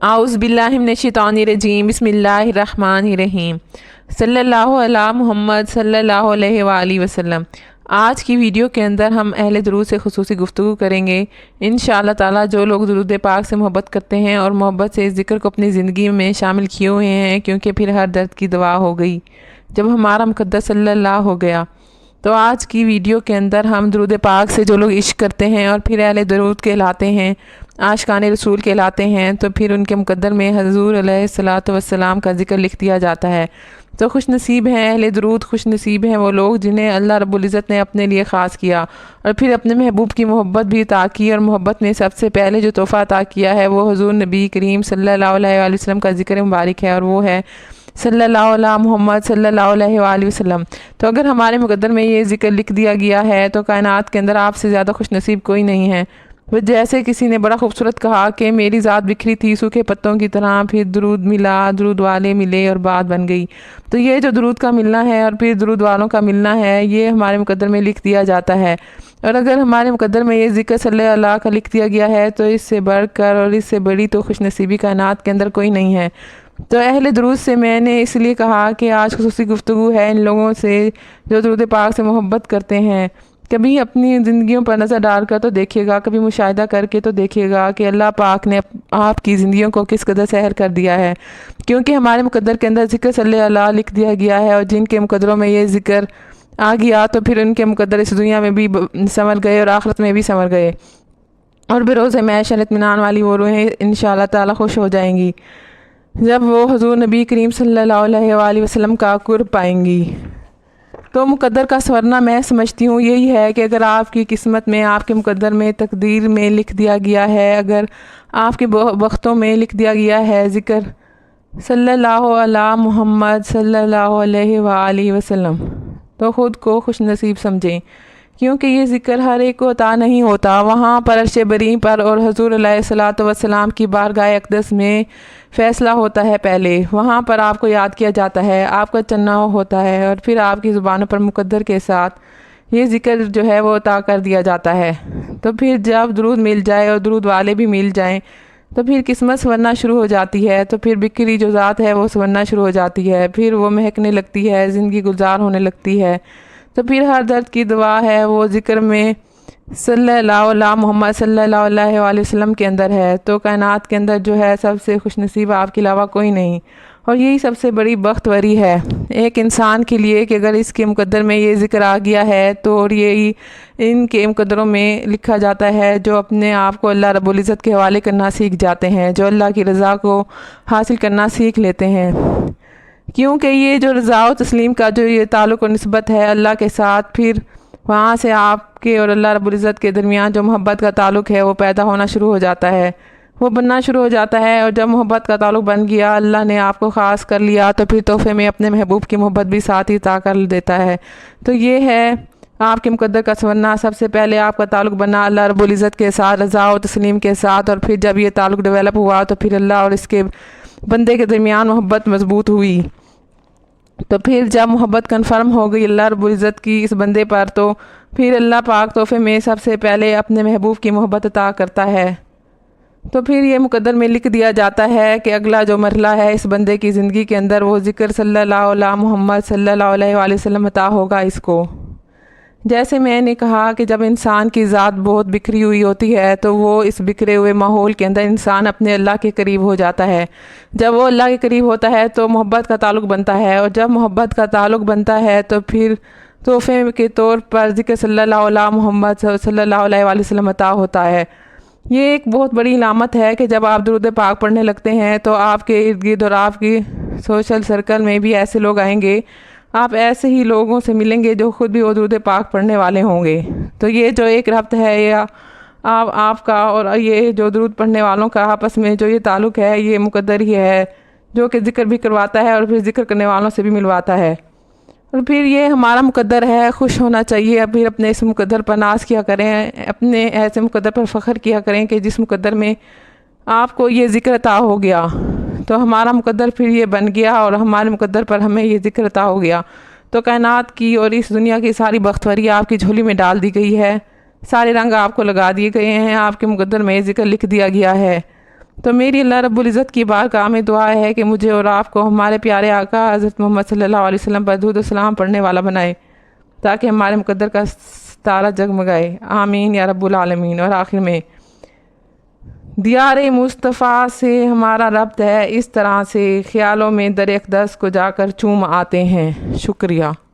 आउज़ बिल्लाहि मिनश्शैतानिर्रजीम बिस्मिल्लाहिर्रहमानिर्रहीम सल्लल्लाहु अला मुहम्मद सल्लल्लाहु अलैहि वसल्लम। आज की वीडियो के अंदर हम अहले दुरूद से खुसूसी गुफ्तगू करेंगे। इंशाअल्लाह ताला जो लोग दुरूद पाक से मोहब्बत करते हैं और मोहब्बत से इस ज़िक्र को अपनी ज़िंदगी में शामिल किए हुए हैं, क्योंकि फिर हर दर्द की दवा हो गई जब हमारा मुक़द्दर सल्लल्लाहु हो गया। तो आज की वीडियो के अंदर हम दुरूद पाक से जो लोग इश्क करते हैं और फिर अहले दुरूद कहलाते हैं, आशिकान रसूल कहलाते हैं, तो फिर उनके मुक़द्दर में हज़ूर अलैहिस्सलातु वस्सलाम का ज़िक्र लिख दिया जाता है। तो खुश नसीब हैं अहले दुरूद, खुश नसीब हैं वो लोग जिन्हें अल्लाह रब्बुल इज़्ज़त ने अपने लिए ख़ास किया और फिर अपने महबूब की मोहब्बत भी अता की। और मोहब्बत में सबसे पहले जो तोहफ़ा अता किया है वो हुज़ूर नबी करीम सल्लल्लाहु अलैहि वसल्लम का ज़िक्र मुबारक है, और वो है सल्लल्लाहु अला मुहम्मद सल्लल्लाहु अलैहि वसल्लम। तो अगर हमारे मुक़द्दर में ये ज़िक्र लिख दिया गया है तो कायनात के अंदर आपसे ज़्यादा खुश नसीब कोई नहीं है। वो जैसे किसी ने बड़ा खूबसूरत कहा कि मेरी ज़ात बिखरी थी सूखे पत्तों की तरह, फिर दुरूद मिला, दुरूद वाले मिले और बात बन गई। तो ये जो दुरूद का मिलना है और फिर दुरूद वालों का मिलना है, ये हमारे मुक़द्दर में लिख दिया जाता है। और अगर हमारे मुक़द्दर में ये ज़िक्र सल्लल्लाहु अलैहि का लिख दिया गया है तो इससे बढ़कर और इससे बड़ी तो खुश नसीबी कायनात के अंदर कोई नहीं है। तो अहले दुरूद से मैंने इसलिए कहा कि आज खुसूसी गुफ्तगू है इन लोगों से जो दुरूद पाक से मोहब्बत करते हैं। कभी अपनी ज़िंदगियों पर नज़र डाल कर तो देखिएगा, कभी मुशाहिदा करके तो देखिएगा कि अल्लाह पाक ने आपकी ज़िंदगियों को किस कदर सहल कर दिया है। क्योंकि हमारे मुक़द्दर के अंदर ज़िक्र सल्लल्लाहु अलैहि लिख दिया गया है, और जिनके मुक़द्दरों में ये ज़िक्र आ गया तो फिर उनके मुक़द्दर इस दुनिया में भी संवर गए और आखिरत में भी संवर गए, और बिरोज़ मैशर इत्मीनान वाली वो रूहें इंशाअल्लाह ताला खुश हो जाएंगी जब वो हुज़ूर नबी करीम सल्लल्लाहु अलैहि वसल्लम का कुर्ब पाएंगी। तो मुक़द्दर का संवरना मैं समझती हूँ यही है कि अगर आपकी किस्मत में, आपके मुक़द्दर में, तकदीर में लिख दिया गया है, अगर आपके वक्तों में लिख दिया गया है ज़िक्र सल्लल्लाहु अला मुहम्मद सल्लल्लाहु अलैहि वसल्लम, तो ख़ुद को खुश नसीब समझें। क्योंकि ये ज़िक्र हर एक को अता नहीं होता। वहाँ पर अर्श बरी पर और हुज़ूर अलैहिस्सलातु वस्सलाम की बारगाह अक़दस में फ़ैसला होता है। पहले वहाँ पर आपको याद किया जाता है, आपका चन्ना होता है, और फिर आपकी ज़ुबानों पर मुक़द्दर के साथ ये ज़िक्र जो है वो अता कर दिया जाता है। तो फिर जब दुरूद मिल जाए और दुरूद वाले भी मिल जाएं तो फिर किस्मत संवरना शुरू हो जाती है। तो फिर बिखरी जो ज़ात है वो संवरना शुरू हो जाती है, फिर वो महकने लगती है, ज़िंदगी गुलजार होने लगती है। तो फिर हर दर्द की दवा है वो ज़िक्र में सल्लल्लाहु अला मुहम्मद सल्लल्लाहु अलैहि वसल्लम के अंदर है। तो कायनात के अंदर जो है सबसे खुश नसीब आपके अलावा कोई नहीं, और यही सबसे बड़ी बख्तवरी है एक इंसान के लिए कि अगर इसके मुक़द्दर में ये ज़िक्र आ गया है तो, और यही इनके मुक़द्दरों में लिखा जाता है जो अपने आप को अल्लाह रब्बुल इज़्ज़त के हवाले करना सीख जाते हैं, जो अल्लाह की रज़ा को हासिल करना सीख लेते हैं। क्योंकि ये जो रज़ा और तस्लीम का जो ये ताल्लुक़ और निस्बत है अल्लाह के साथ, फिर वहाँ से आपके और अल्लाह रब्बुल इज़्ज़त के दरमियान जो मोहब्बत का ताल्लुक़ है वो पैदा होना शुरू हो जाता है, वो बनना शुरू हो जाता है। और जब मोहब्बत का ताल्लुक़ बन गया, अल्लाह ने आपको ख़ास कर लिया, तो फिर तोहफ़े में अपने महबूब की मोहब्बत भी साथ ही अता कर देता है। तो ये है आपके मुक़द्दर का संवरना। सबसे पहले आपका ताल्लुक़ बना अल्लाह रब्बुल इज़्ज़त के साथ, रज़ा और तस्लीम के साथ, और फिर जब ये ताल्लुक़ डेवलप हुआ तो फिर अल्लाह और इसके बंदे के दरमियान मोहब्बत मज़बूत हुई। तो फिर जब मोहब्बत कन्फर्म हो गई अल्लाह रब्बुल इज़्ज़त की इस बंदे पर, तो फिर अल्लाह पाक तोहफ़े में सबसे पहले अपने महबूब की मोहब्बत अता करता है। तो फिर ये मुक़द्दर में लिख दिया जाता है कि अगला जो मरहला है इस बंदे की ज़िंदगी के अंदर वो ज़िक्र सल्लल्लाहु अला मुहम्मद सल्लल्लाहु अलैहि वसल्लम अता होगा इसको। जैसे मैंने कहा कि जब इंसान की ज़ात बहुत बिखरी हुई होती है तो वो इस बिखरे हुए माहौल के अंदर इंसान अपने अल्लाह के करीब हो जाता है। जब वो अल्लाह के करीब होता है तो मोहब्बत का ताल्लुक़ बनता है, और जब मोहब्बत का ताल्लुक़ बनता है तो फिर तोहफ़े के तौर पर ज़िक्र सल्लल्लाहु अला मुहम्मद सल्लल्लाहु अलैहि वसल्लम अता होता है। ये एक बहुत बड़ी इलामत है कि जब आप दुरूद पाक पढ़ने लगते हैं तो आपके इर्द गिर्द और आपकी सोशल सर्कल में भी ऐसे लोग आएंगे, आप ऐसे ही लोगों से मिलेंगे जो ख़ुद भी वो दुरूद पाक पढ़ने वाले होंगे। तो ये जो एक रब्त है या आपका और ये जो दुरूद पढ़ने वालों का आपस में जो ये ताल्लुक़ है, ये मुक़द्दर ही है जो कि ज़िक्र भी करवाता है और फिर ज़िक्र करने वालों से भी मिलवाता है। और फिर ये हमारा मुक़द्दर है, खुश होना चाहिए। फिर अपने इस मुक़द्दर पर नाज़ किया करें, अपने ऐसे मुक़द्दर पर फ़ख्र किया करें कि जिस मुक़द्दर में आपको ये ज़िक्र अता हो गया, तो हमारा मुक़द्दर फिर ये बन गया और हमारे मुक़द्दर पर हमें ये ज़िक्र अता हो गया। तो कायनात की और इस दुनिया की सारी बख्तवरी आपकी झोली में डाल दी गई है, सारे रंग आपको लगा दिए गए हैं, आपके मुक़द्दर में ज़िक्र लिख दिया गया है। تو میری اللہ رب العزت کی بارگاہ میں دعا ہے کہ مجھے اور آپ کو ہمارے پیارے آقا حضرت محمد صلی اللہ علیہ وسلم پر درود و سلام پڑھنے والا بنائے، تاکہ ہمارے مقدر کا ستارہ جگمگائے، آمین یا رب العالمین۔ اور آخر میں دیار مصطفیٰ سے ہمارا ربط ہے، اس طرح سے خیالوں میں در اقدس کو جا کر چوم آتے ہیں۔ شکریہ۔